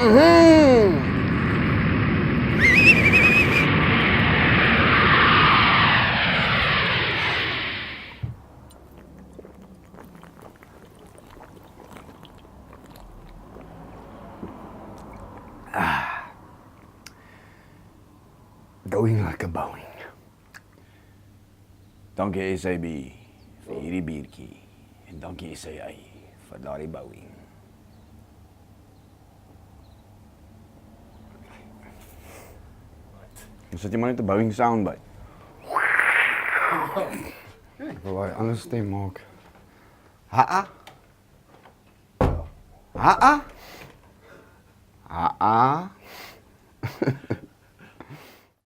Going like a bowing. Dankie SAB vir hierdie biertjie en dankie SAA vir daardie bowing. Ons sit jy maar net 'n bowing sound by. Ek wil daai ander stem maak. Ha-a. Ha-a. Ha-a.